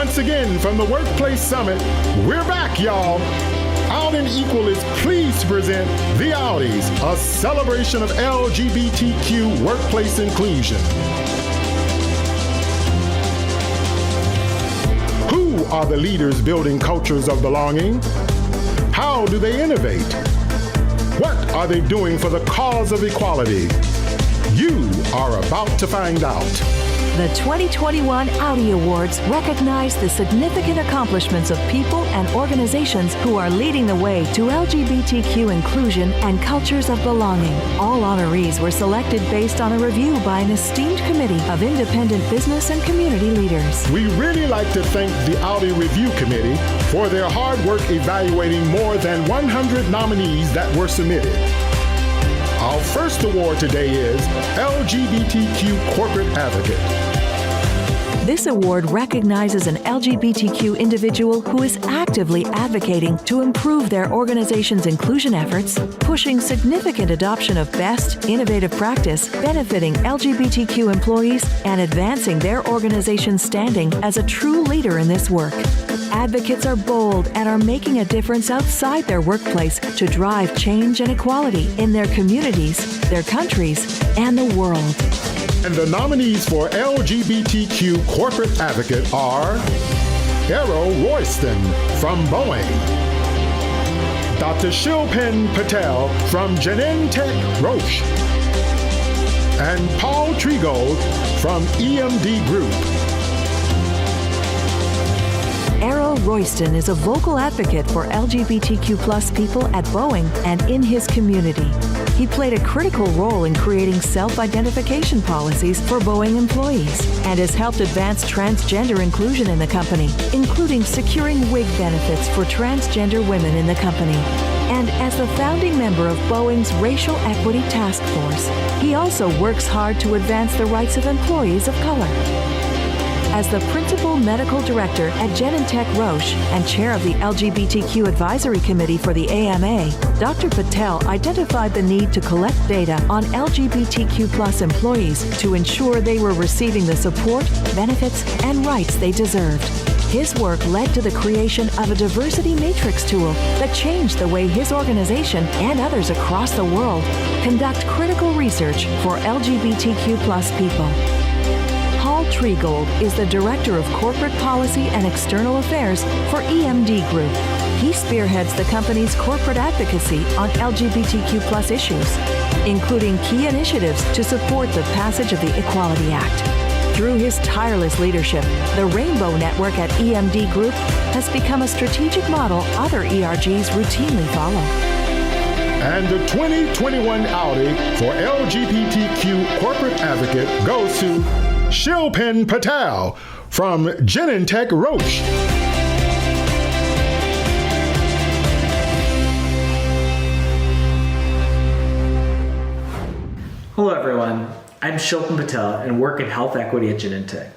Once again, from the Workplace Summit, we're back, y'all. Out and Equal is pleased to present the Outies, a celebration of LGBTQ workplace inclusion. Who are the leaders building cultures of belonging? How do they innovate? What are they doing for the cause of equality? You are about to find out. The 2021 Outie Awards recognize the significant accomplishments of people and organizations who are leading the way to LGBTQ inclusion and cultures of belonging. All honorees were selected based on a review by an esteemed committee of independent business and community leaders. We really like to thank the Audi Review Committee for their hard work evaluating more than 100 nominees that were submitted. Our first award today is LGBTQ Corporate Advocate. This award recognizes an LGBTQ individual who is actively advocating to improve their organization's inclusion efforts, pushing significant adoption of best, innovative practice, benefiting LGBTQ employees, and advancing their organization's standing as a true leader in this work. Advocates are bold and are making a difference outside their workplace to drive change and equality in their communities, their countries, and the world. And the nominees for LGBTQ Corporate Advocate are Arrow Royston from Boeing, Dr. Shilpan Patel from Genentech Roche, and Paul Tregold from EMD Group. Arrow Royston is a vocal advocate for LGBTQ+ people at Boeing and in his community. He played a critical role in creating self-identification policies for Boeing employees and has helped advance transgender inclusion in the company, including securing wig benefits for transgender women in the company. And as the founding member of Boeing's Racial Equity Task Force, he also works hard to advance the rights of employees of color. As the Principal Medical Director at Genentech Roche and Chair of the LGBTQ Advisory Committee for the AMA, Dr. Patel identified the need to collect data on LGBTQ+ employees to ensure they were receiving the support, benefits, and rights they deserved. His work led to the creation of a diversity matrix tool that changed the way his organization and others across the world conduct critical research for LGBTQ+ people. Paul Tregold is the Director of Corporate Policy and External Affairs for EMD Group. He spearheads the company's corporate advocacy on LGBTQ+ issues, including key initiatives to support the passage of the Equality Act. Through his tireless leadership, the Rainbow Network at EMD Group has become a strategic model other ERGs routinely follow. And the 2021 Audi for LGBTQ Corporate Advocate goes to Shilpan Patel from Genentech Roche. Hello everyone, I'm Shilpan Patel and work in health equity at Genentech.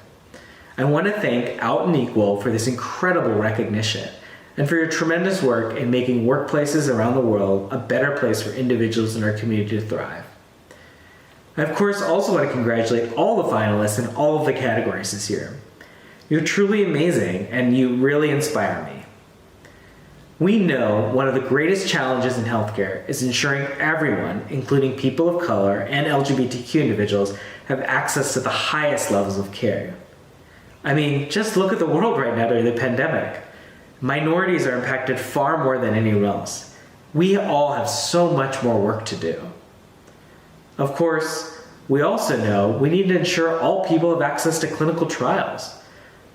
I want to thank Out and Equal for this incredible recognition and for your tremendous work in making workplaces around the world a better place for individuals in our community to thrive. I, of course, also want to congratulate all the finalists in all of the categories this year. You're truly amazing, and you really inspire me. We know one of the greatest challenges in healthcare is ensuring everyone, including people of color and LGBTQ individuals, have access to the highest levels of care. I mean, just look at the world right now during the pandemic. Minorities are impacted far more than anyone else. We all have so much more work to do. Of course, we also know we need to ensure all people have access to clinical trials.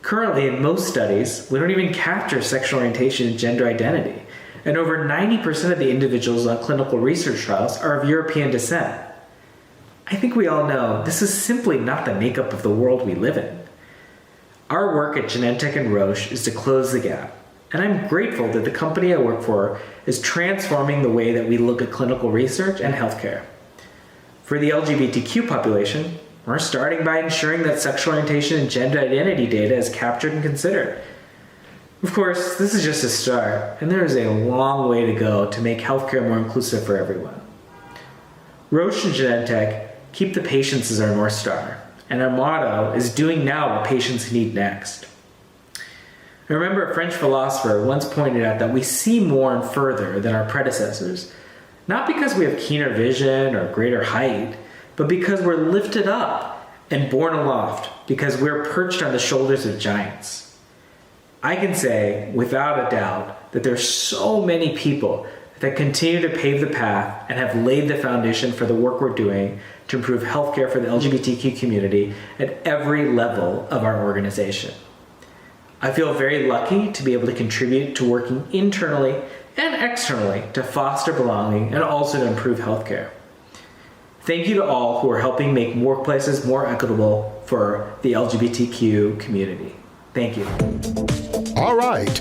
Currently, in most studies, we don't even capture sexual orientation and gender identity, and over 90% of the individuals on clinical research trials are of European descent. I think we all know this is simply not the makeup of the world we live in. Our work at Genentech and Roche is to close the gap, and I'm grateful that the company I work for is transforming the way that we look at clinical research and healthcare. For the LGBTQ population, we're starting by ensuring that sexual orientation and gender identity data is captured and considered. Of course, this is just a start, and there is a long way to go to make healthcare more inclusive for everyone. Roche and Genentech keep the patients as our North Star, and our motto is doing now what patients need next. I remember a French philosopher once pointed out that we see more and further than our predecessors, not because we have keener vision or greater height, but because we're lifted up and borne aloft, because we're perched on the shoulders of giants. I can say, without a doubt, that there's so many people that continue to pave the path and have laid the foundation for the work we're doing to improve healthcare for the LGBTQ community at every level of our organization. I feel very lucky to be able to contribute to working internally and externally to foster belonging and also to improve healthcare. Thank you to all who are helping make workplaces more equitable for the LGBTQ community. Thank you. All right,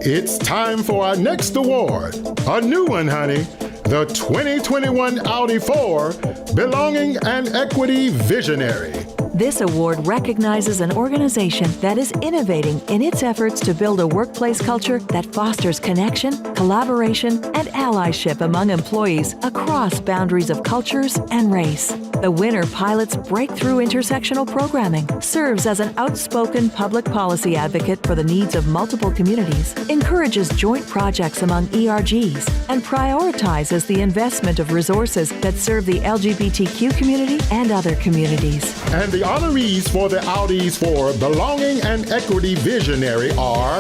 it's time for our next award. A new one, honey. The 2021 Audi for Belonging and Equity Visionary. This award recognizes an organization that is innovating in its efforts to build a workplace culture that fosters connection, collaboration, and allyship among employees across boundaries of cultures and race. The winner pilots breakthrough intersectional programming, serves as an outspoken public policy advocate for the needs of multiple communities, encourages joint projects among ERGs, and prioritizes the investment of resources that serve the LGBTQ community and other communities. And the honorees for the Audis for Belonging and Equity Visionary are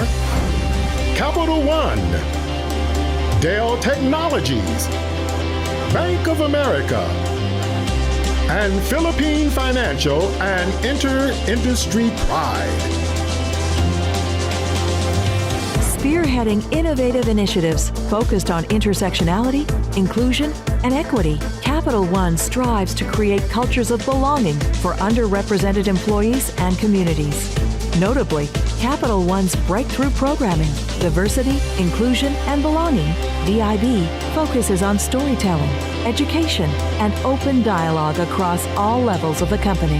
Capital One, Dell Technologies, Bank of America, and Philippine Financial and Inter-Industry Pride. Spearheading innovative initiatives focused on intersectionality, inclusion, and equity, Capital One strives to create cultures of belonging for underrepresented employees and communities. Notably, Capital One's breakthrough programming, Diversity, Inclusion, and Belonging, DIB, focuses on storytelling, education, and open dialogue across all levels of the company.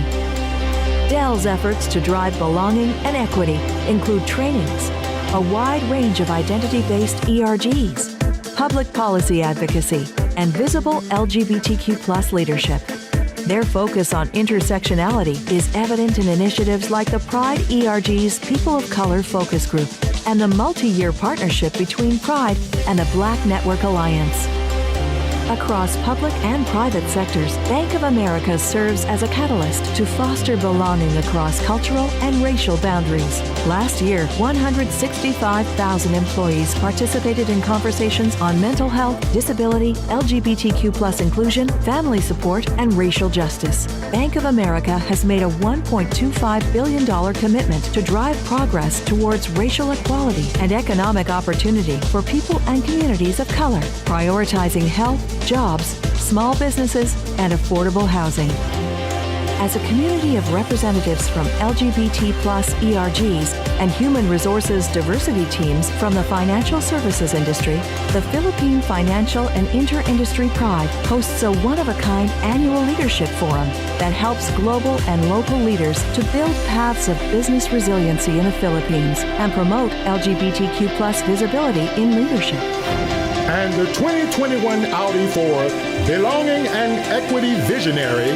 Dell's efforts to drive belonging and equity include trainings, a wide range of identity-based ERGs, public policy advocacy, and visible LGBTQ+ leadership. Their focus on intersectionality is evident in initiatives like the Pride ERG's People of Color Focus Group and the multi-year partnership between Pride and the Black Network Alliance. Across public and private sectors, Bank of America serves as a catalyst to foster belonging across cultural and racial boundaries. Last year, 165,000 employees participated in conversations on mental health, disability, LGBTQ+ inclusion, family support, and racial justice. Bank of America has made a $1.25 billion commitment to drive progress towards racial equality and economic opportunity for people and communities of color, prioritizing health, jobs, small businesses, and affordable housing. As a community of representatives from LGBT+ ERGs and human resources diversity teams from the financial services industry, the Philippine Financial and Inter-Industry Pride hosts a one-of-a-kind annual leadership forum that helps global and local leaders to build paths of business resiliency in the Philippines and promote LGBTQ+ visibility in leadership. And the 2021 Audi for Belonging and Equity Visionary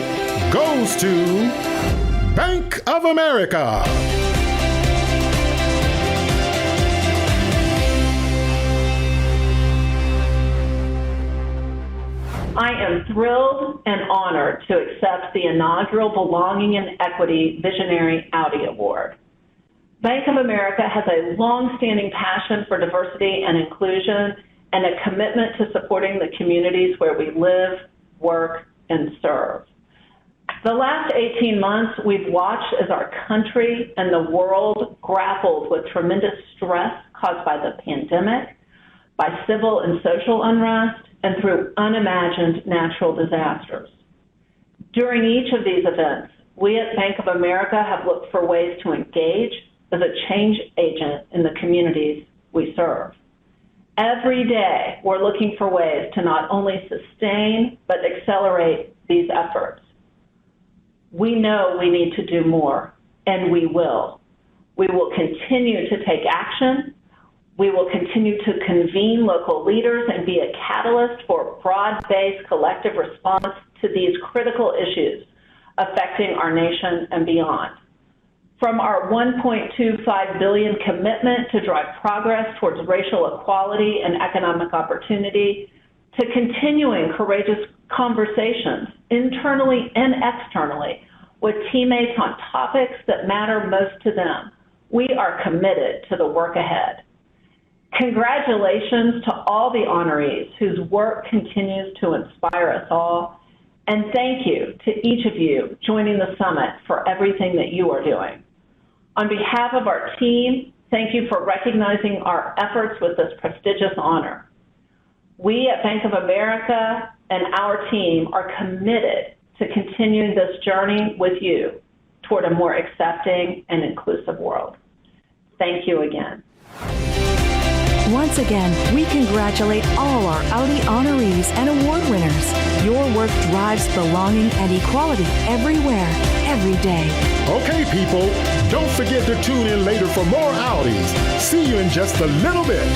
goes to Bank of America. I am thrilled and honored to accept the inaugural Belonging and Equity Visionary Audi Award. Bank of America has a long-standing passion for diversity and inclusion and a commitment to supporting the communities where we live, work, and serve. The last 18 months, we've watched as our country and the world grappled with tremendous stress caused by the pandemic, by civil and social unrest, and through unimagined natural disasters. During each of these events, we at Bank of America have looked for ways to engage as a change agent in the communities we serve. Every day, we're looking for ways to not only sustain, but accelerate these efforts. We know we need to do more, and we will. We will continue to take action. We will continue to convene local leaders and be a catalyst for broad-based collective response to these critical issues affecting our nation and beyond. From our $1.25 billion commitment to drive progress towards racial equality and economic opportunity, to continuing courageous conversations internally and externally with teammates on topics that matter most to them, we are committed to the work ahead. Congratulations to all the honorees whose work continues to inspire us all, and thank you to each of you joining the summit for everything that you are doing. On behalf of our team, thank you for recognizing our efforts with this prestigious honor. We at Bank of America and our team are committed to continuing this journey with you toward a more accepting and inclusive world. Thank you again. Once again, we congratulate all our Audi honorees and award winners. Your work drives belonging and equality everywhere, every day. Okay, people, don't forget to tune in later for more Audis. See you in just a little bit.